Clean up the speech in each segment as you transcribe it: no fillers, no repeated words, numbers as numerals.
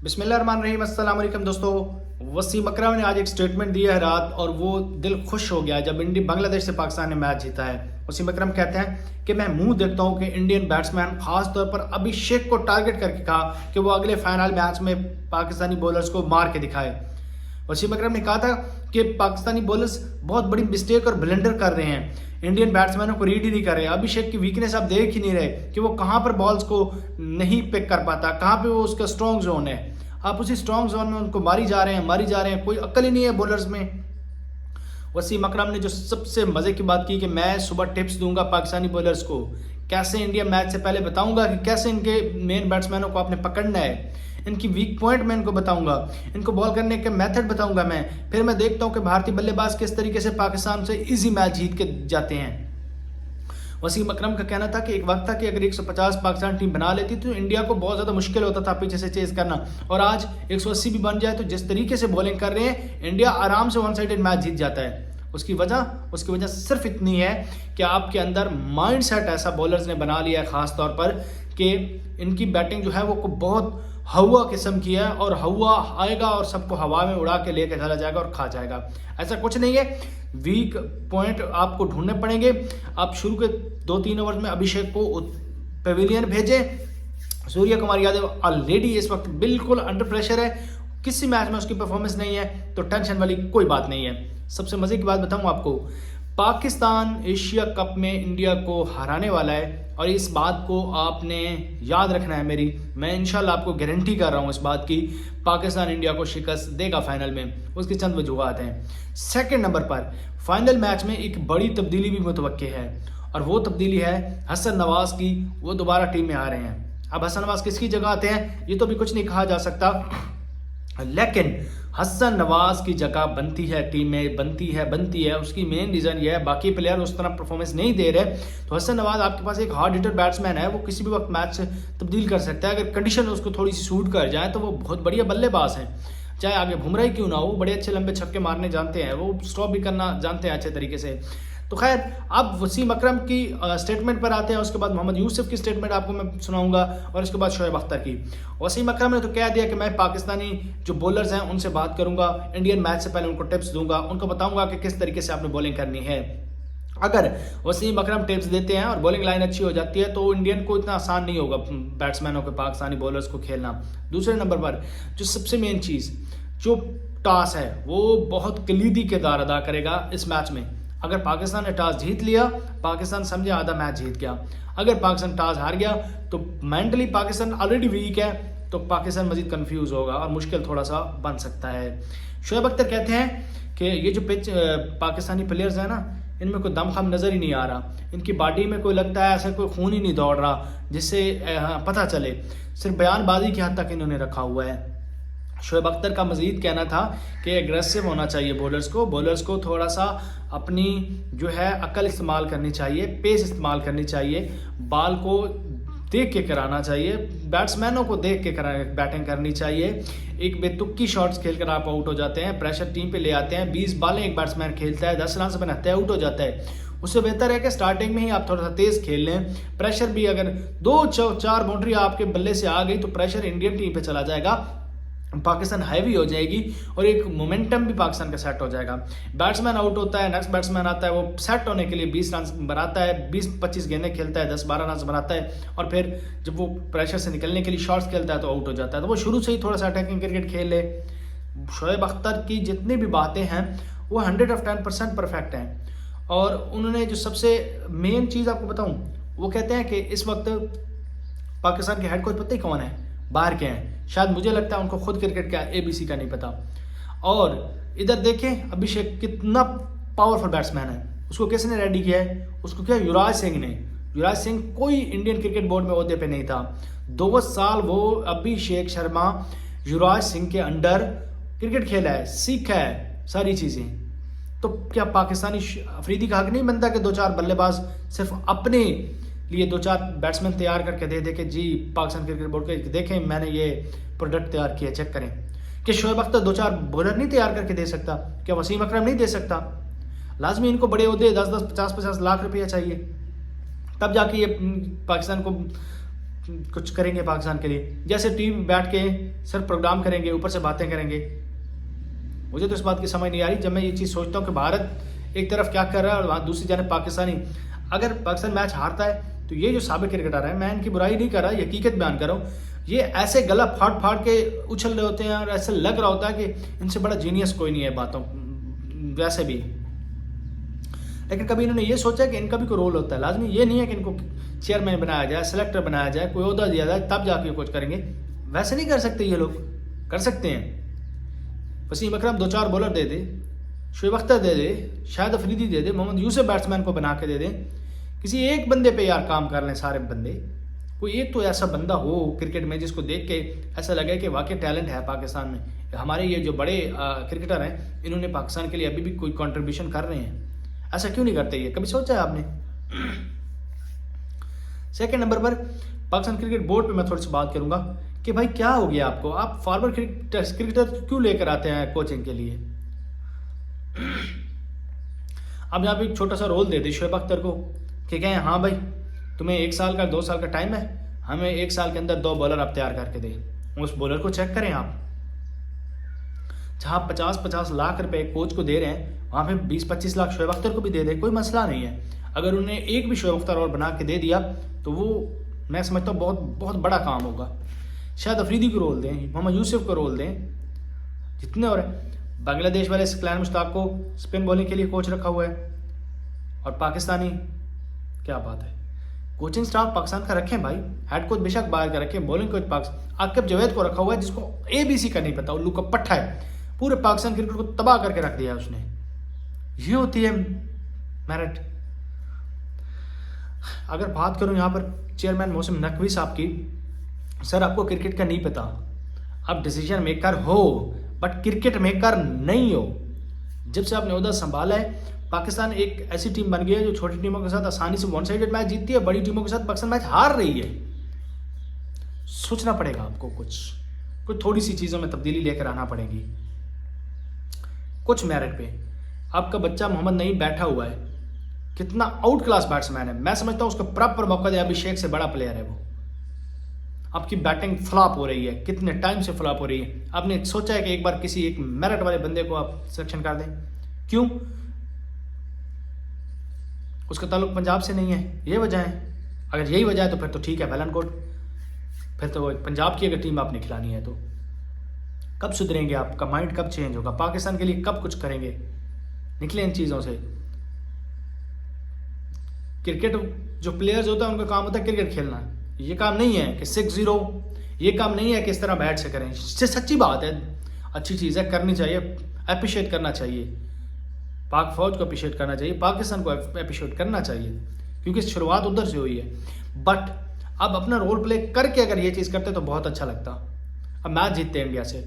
बिस्मिल्लाहिर्रहमानिर्रहीम, अस्सलाम वालेकुम दोस्तों। वसीम अकरम ने आज एक स्टेटमेंट दिया है रात, और वो दिल खुश हो गया जब बांग्लादेश से पाकिस्तान ने मैच जीता है। वसीम अकरम कहते हैं कि मैं मुंह देखता हूं कि इंडियन बैट्समैन खास तौर पर अभिषेक को टारगेट करके कहा कि वो अगले फाइनल मैच में पाकिस्तानी बॉलर्स को मार के दिखाए। वसीम अकरम ने कहा था कि पाकिस्तानी बॉलर्स बहुत बड़ी मिस्टेक और ब्लंडर कर रहे हैं, इंडियन बैट्समैनों को रीड ही नहीं कर रहे। अभिषेक की वीकनेस आप देख ही नहीं रहे कि वो कहाँ पर बॉल्स को नहीं पिक कर पाता, कहाँ पे वो उसका स्ट्रॉन्ग जोन है। आप उसी स्ट्रॉन्ग जोन में उनको मारी जा रहे हैं, कोई अक्ल ही नहीं है बॉलर्स में। वसीम अकरम ने जो सबसे मजे की बात की कि मैं सुबह टिप्स दूंगा पाकिस्तानी बॉलर्स को, कैसे इंडिया मैच से पहले बताऊंगा कि कैसे इनके मेन बैट्समैनों को आपने पकड़ना है, इनकी वीक पॉइंट मैं इनको बताऊंगा, इनको बॉल करने के मेथड बताऊंगा मैं। फिर मैं देखता हूं कि भारतीय बल्लेबाज किस तरीके से पाकिस्तान से इजी मैच जीत के जाते हैं। वसीम अकरम का कहना था कि एक वक्त था कि अगर 150 पाकिस्तान टीम बना लेती तो इंडिया को बहुत ज़्यादा मुश्किल होता था पीछे से चेज करना, और आज 180 भी बन जाए तो जिस तरीके से बॉलिंग कर रहे हैं इंडिया आराम से वन साइडेड मैच जीत जाता है। उसकी वजह सिर्फ इतनी है कि आपके अंदर माइंड सेट ऐसा बॉलर्स ने बना लिया है, खास तौर पर कि इनकी बैटिंग जो है वो बहुत हवा किस्म की है, और हवा आएगा और सबको हवा में उड़ा के लेके चला जाएगा और खा जाएगा। ऐसा कुछ नहीं है, वीक पॉइंट आपको ढूंढने पड़ेंगे। आप शुरू के 2-3 ओवर में अभिषेक को पेविलियन भेजें। सूर्य कुमार यादव ऑलरेडी इस वक्त बिल्कुल अंडर प्रेशर है, किसी मैच में उसकी परफॉर्मेंस नहीं है, तो टेंशन वाली कोई बात नहीं है। सबसे मजे की बात बताऊं आपको, पाकिस्तान एशिया कप में इंडिया को हराने वाला है, और इस बात को आपने याद रखना है मेरी। मैं इंशाल्लाह आपको गारंटी कर रहा हूँ इस बात की, पाकिस्तान इंडिया को शिकस्त देगा फाइनल में। उसकी चंद वजूहात हैं। सेकंड नंबर पर फाइनल मैच में एक बड़ी तब्दीली भी मुतवक्के है, और वो तब्दीली है हसन नवाज की। वो दोबारा टीम में आ रहे हैं। अब हसन नवाज किसकी जगह आते हैं ये तो भी कुछ नहीं कहा जा सकता, लेकिन हसन नवाज की जगह बनती है टीम में, बनती है। उसकी मेन रीजन ये है, बाकी प्लेयर उस तरह परफॉर्मेंस नहीं दे रहे, तो हसन नवाज आपके पास एक हार्ड हिटर बैट्समैन है, वो किसी भी वक्त मैच से तब्दील कर सकता है। अगर कंडीशन उसको थोड़ी सी सूट कर जाए तो वो बहुत बढ़िया बल्लेबाज है, चाहे आगे बुमराह क्यों ना हो। बड़े अच्छे लंबे छक्के मारने जानते हैं, वो स्टॉप भी करना जानते हैं अच्छे तरीके से। तो खैर, अब वसीम अकरम की स्टेटमेंट पर आते हैं। उसके बाद मोहम्मद यूसुफ की स्टेटमेंट आपको मैं सुनाऊंगा, और इसके बाद शोएब अख्तर की। वसीम अकरम ने तो कह दिया कि मैं पाकिस्तानी जो बॉलर्स हैं उनसे बात करूंगा, इंडियन मैच से पहले उनको टिप्स दूंगा, उनको बताऊंगा कि किस तरीके से आपने बॉलिंग करनी है। अगर वसीम अकरम टिप्स देते हैं और बॉलिंग लाइन अच्छी हो जाती है तो इंडियन को इतना आसान नहीं होगा बैट्समैनों के पाकिस्तानी बॉलर्स को खेलना। दूसरे नंबर पर जो सबसे मेन चीज़, जो टॉस है, वो बहुत कलीदी किरदार अदा करेगा इस मैच में। अगर पाकिस्तान ने टॉस जीत लिया, पाकिस्तान समझे आधा मैच जीत गया। अगर पाकिस्तान टॉस हार गया तो मेंटली पाकिस्तान ऑलरेडी वीक है, तो पाकिस्तान मजीद कंफ्यूज होगा और मुश्किल थोड़ा सा बन सकता है। शोएब अख्तर कहते हैं कि ये जो पिच पाकिस्तानी प्लेयर्स हैं ना, इनमें कोई दमखम नज़र ही नहीं आ रहा, इनकी बॉडी में कोई लगता है ऐसा कोई खून ही नहीं दौड़ रहा जिससे पता चले, सिर्फ बयानबाजी की हद तक इन्होंने रखा हुआ है। शोएब अख्तर का मजीद कहना था कि एग्रेसिव होना चाहिए बॉलर्स को थोड़ा सा अपनी जो है अकल इस्तेमाल करनी चाहिए, पेस इस्तेमाल करनी चाहिए, बॉल को देख के कराना चाहिए, बैट्समैनों को देख के बैटिंग करनी चाहिए। एक बेतुकी शॉट्स खेलकर आप आउट हो जाते हैं, प्रेशर टीम पे ले आते हैं, 20 बॉलें एक बैट्समैन खेलता है, 10 रन से बनाते हैं, आउट हो जाता है। उससे बेहतर है कि स्टार्टिंग में ही आप थोड़ा सा तेज खेल लें। प्रेशर भी अगर 2-4 बाउंड्री आपके बल्ले से आ गई तो प्रेशर इंडियन टीम पे चला जाएगा, पाकिस्तान हैवी हो जाएगी, और एक मोमेंटम भी पाकिस्तान का सेट हो जाएगा। बैट्समैन आउट होता है, नेक्स्ट बैट्समैन आता है, वो सेट होने के लिए 20 रन बनाता है, 20-25 गेंदें खेलता है, 10-12 रन बनाता है, और फिर जब वो प्रेशर से निकलने के लिए शॉट्स खेलता है तो आउट हो जाता है। तो वो शुरू से ही थोड़ा सा अटैकिंग क्रिकेट खेल ले। शोएब अख्तर की जितनी भी बातें हैं वो 110% परफेक्ट हैं, और उन्होंने जो सबसे मेन चीज़ आपको बताऊँ, वो कहते हैं कि इस वक्त पाकिस्तान के हेड कोच पता ही कौन है, बाहर के हैं। शायद मुझे लगता है उनको खुद क्रिकेट का ABC का नहीं पता। और इधर देखें अभिषेक कितना पावरफुल बैट्समैन है, उसको किसने रेडी किया है? उसको क्या, युवराज सिंह ने। युवराज सिंह कोई इंडियन क्रिकेट बोर्ड में ओहदे पे नहीं था, 2 साल वो अभिषेक शर्मा युवराज सिंह के अंडर क्रिकेट खेला है, सीखा है सारी चीज़ें। तो क्या पाकिस्तानी अफरीदी का हक नहीं बनता कि 2-4 बल्लेबाज सिर्फ अपने लिए 2-4 बैट्समैन तैयार करके दे के जी पाकिस्तान क्रिकेट बोर्ड के देखें मैंने ये प्रोडक्ट तैयार किया, चेक करें? कि शोएब अख्तर 2-4 बॉलर नहीं तैयार करके दे सकता? क्या वसीम अकरम नहीं दे सकता? लाजमी इनको बड़े ओहदे 10-10, 50-50 लाख रुपया चाहिए, तब जाके ये पाकिस्तान को कुछ करेंगे पाकिस्तान के लिए, जैसे टीम बैठ के सिर्फ प्रोग्राम करेंगे, ऊपर से बातें करेंगे। मुझे तो इस बात की समझ नहीं आ रही जब मैं ये चीज़ सोचता हूँ कि भारत एक तरफ क्या कर रहा है और वहाँ दूसरी जानब पाकिस्तानी। अगर पाकिस्तान मैच हारता है तो ये जो साबिक क्रिकेटर है, मैं इनकी बुराई नहीं कर रहा, ये हकीकत बयान कर रहा हूँ, ये ऐसे गला फाड़ फाड़ के उछल रहे होते हैं और ऐसे लग रहा होता है कि इनसे बड़ा जीनियस कोई नहीं है बातों वैसे भी। लेकिन कभी इन्होंने ये सोचा कि इनका भी कोई रोल होता है, लाजमी ये नहीं है कि इनको चेयरमैन बनाया जाए, सेलेक्टर बनाया जाए, कोई ओहदा दिया जाए तब जाके कुछ करेंगे। वैसे नहीं कर सकते, ये लोग कर सकते हैं। वसीम अकरम 2-4 बॉलर दे दे, शुएब अख्तर दे दे, शाहिद अफरीदी दे दे, मोहम्मद यूसुफ बैट्समैन को बना के दे दे, किसी एक बंदे पे यार काम कर लें सारे बंदे। कोई एक तो ऐसा बंदा हो क्रिकेट में जिसको देख के ऐसा लगे कि वाकई टैलेंट है पाकिस्तान में। हमारे ये जो बड़े क्रिकेटर हैं इन्होंने पाकिस्तान के लिए अभी भी कोई कंट्रीब्यूशन कर रहे हैं, ऐसा क्यों नहीं करते? ये कभी सोचा है आपने? सेकंड नंबर पर पाकिस्तान क्रिकेट बोर्ड पे मैं थोड़ी सी बात करूंगा कि भाई क्या हो गया आपको, आप फॉरवर्ड क्रिकेटर क्यों लेकर आते हैं कोचिंग के लिए? अब यहाँ पे एक छोटा सा रोल दे दे शुएब अख्तर को कि कहें हाँ भाई तुम्हें 1 साल का 2 साल का टाइम है, हमें 1 साल के अंदर 2 बॉलर आप तैयार करके दें। उस बॉलर को चेक करें आप, जहाँ 50-50 लाख रुपए कोच को दे रहे हैं वहाँ पे 20-25 लाख शुएब अख्तर को भी दे दे, कोई मसला नहीं है। अगर उन्हें एक भी शुएब अख्तर और बना के दे दिया तो वो मैं समझता हूँ बहुत बहुत बड़ा काम होगा। शायद अफरीदी को रोल दें, मोहम्मद यूसुफ को रोल दें, जितने और बांग्लादेश वाले इस्लाम मुश्ताक को स्पिन बॉलिंग के लिए कोच रखा हुआ है, और पाकिस्तानी क्या बात है, कोचिंग स्टाफ पाकिस्तान का रखें भाई, हेड कोच बेशक बाहर का रखें, बॉलिंग कोच आकिब जावेद को रखा हुआ है जिसको ABC का नहीं पता, उल्लू का पट्टा है, पूरे पाकिस्तान क्रिकेट को तबाह करके रख दिया उसने। ये होती है मेरिट। अगर बात करूं यहाँ पर चेयरमैन मोहसिन नकवी साहब की, सर आपको क्रिकेट का नहीं पता, आप डिसीजन मेकर हो बट क्रिकेट मेकर नहीं हो। जब से आपने उधर संभाला है पाकिस्तान एक ऐसी टीम बन गई है जो छोटी टीमों के साथ आसानी से 1 साइडेड मैच जीतती है, बड़ी टीमों के साथ पाकिस्तान मैच हार रही है। सोचना पड़ेगा आपको, कुछ थोड़ी सी चीज़ों में तब्दीली लेकर आना पड़ेगी। कुछ मेरिट पे आपका बच्चा मोहम्मद नईम बैठा हुआ है, कितना आउट क्लास बैट्समैन है, मैं समझता हूँ उसको प्रॉपर मौका दे, अभिषेक से बड़ा प्लेयर है वो। आपकी बैटिंग फ्लॉप हो रही है, कितने टाइम से फ्लॉप हो रही है, आपने सोचा है कि एक बार किसी एक मेरिट वाले बंदे को आप सिलेक्शन कर दें? क्यों? उसका ताल्लुक पंजाब से नहीं है, ये वजह है। अगर यही वजह है तो फिर तो ठीक है, वेल एंड गुड, फिर तो पंजाब की अगर टीम आपने खिलानी है तो कब सुधरेंगे? आपका माइंड कब चेंज होगा? पाकिस्तान के लिए कब कुछ करेंगे? निकले इन चीज़ों से। क्रिकेट जो प्लेयर्स होता है उनका काम होता है क्रिकेट खेलना, ये काम नहीं है कि 6-0, ये काम नहीं है कि इस तरह बैट से करें। इससे सच्ची बात है, अच्छी चीज़ है, करनी चाहिए, अप्रिशिएट करना चाहिए, पाक फौज को अप्रिशिएट करना चाहिए, पाकिस्तान को अप्रिशिएट करना चाहिए, क्योंकि शुरुआत उधर से हुई है। बट अब अपना रोल प्ले करके अगर ये चीज़ करते तो बहुत अच्छा लगता। अब मैच जीतते हैं इंडिया से,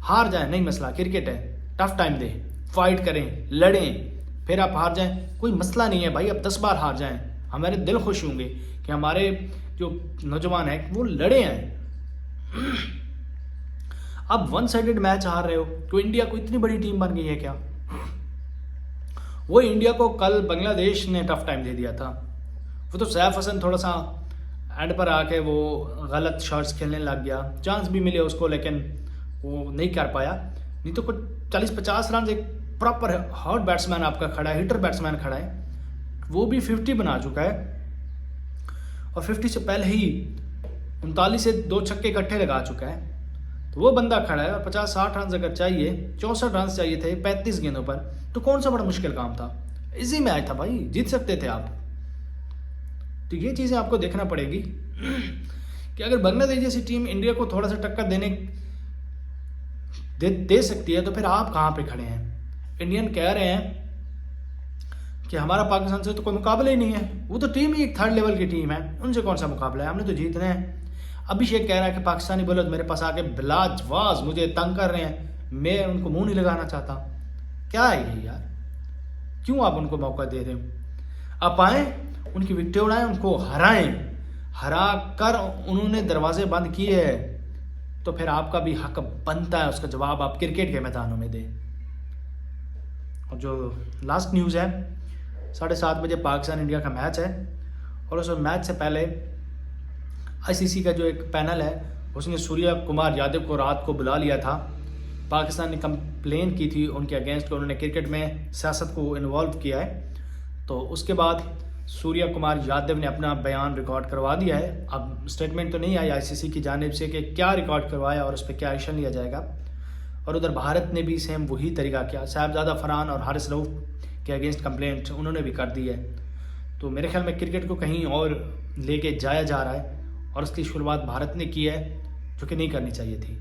हार जाए नहीं मसला, क्रिकेट है, टफ टाइम दे, फाइट करें, लड़ें, फिर आप हार जाएं, कोई मसला नहीं है भाई। अब 10 बार हार जाएं, हमारे दिल खुश होंगे कि हमारे जो नौजवान हैं वो लड़े हैं। अब 1 साइडेड मैच हार रहे हो तो इंडिया को इतनी बड़ी टीम बन गई है क्या? वो इंडिया को कल बांग्लादेश ने टफ टाइम दे दिया था। वो तो सैफ हसन थोड़ा सा एंड पर आके वो गलत शॉट्स खेलने लग गया, चांस भी मिले उसको लेकिन वो नहीं कर पाया। नहीं तो कुछ 40-50 रन एक प्रॉपर हॉट बैट्समैन आपका खड़ा है, हिटर बैट्समैन खड़ा है, वो भी 50 बना चुका है, और 50 से पहले ही 39 से 2 छक्के इकट्ठे लगा चुका है। तो वो बंदा खड़ा है और 50-60 रन अगर चाहिए, 64 रन चाहिए थे 35 गेंदों पर, तो कौन सा बड़ा मुश्किल काम था? इजी मैच था भाई, जीत सकते थे आप। तो ये चीज़ें आपको देखना पड़ेगी कि अगर बांग्लादेश जैसी टीम इंडिया को थोड़ा सा टक्कर दे सकती है तो फिर आप कहाँ पे खड़े हैं? इंडियन कह रहे हैं कि हमारा पाकिस्तान से तो कोई मुकाबला ही नहीं है, वो तो टीम ही एक 3rd लेवल की टीम है, उनसे कौन सा मुकाबला है, हमने तो जीतना है। अभिषेक कह रहा है कि पाकिस्तानी बॉलर मेरे पास आके बिलाजवाज मुझे तंग कर रहे हैं, मैं उनको मुंह नहीं लगाना चाहता। क्या है ये यार, क्यों आप उनको मौका दे रहे हो? आप आए, उनकी विकेटें उड़ाएं, उनको हराएं, हरा कर उन्होंने दरवाजे बंद किए हैं तो फिर आपका भी हक बनता है उसका जवाब आप क्रिकेट के मैदानों में दें। और जो लास्ट न्यूज़ है, 7:30 बजे पाकिस्तान इंडिया का मैच है, और उस मैच से पहले आईसीसी का जो एक पैनल है उसने सूर्या कुमार यादव को रात को बुला लिया था। पाकिस्तान ने कंप्लेन की थी उनके अगेंस्ट कि उन्होंने क्रिकेट में सियासत को इन्वॉल्व किया है। तो उसके बाद सूर्या कुमार यादव ने अपना बयान रिकॉर्ड करवा दिया है। अब स्टेटमेंट तो नहीं आई आईसीसी की जानिब से कि क्या रिकॉर्ड करवाया और उस पर क्या एक्शन लिया जाएगा। और उधर भारत ने भी सेम वही तरीका किया। साहिबजादा फरहान और हारिस रऊफ के अगेंस्ट कंप्लेंट उन्होंने भी कर दी है। तो मेरे ख्याल में क्रिकेट को कहीं और लेके जाया जा रहा है और उसकी शुरुआत भारत ने की है, जो कि नहीं करनी चाहिए थी।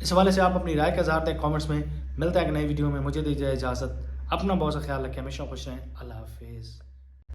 इस हवाले से आप अपनी राय का इज़हार दें कमेंट्स में। मिलता है एक नई वीडियो में, मुझे दीजिए इजाज़त। अपना बहुत सा ख्याल रखें, हमेशा खुश रहें। अल्लाह हाफिज़।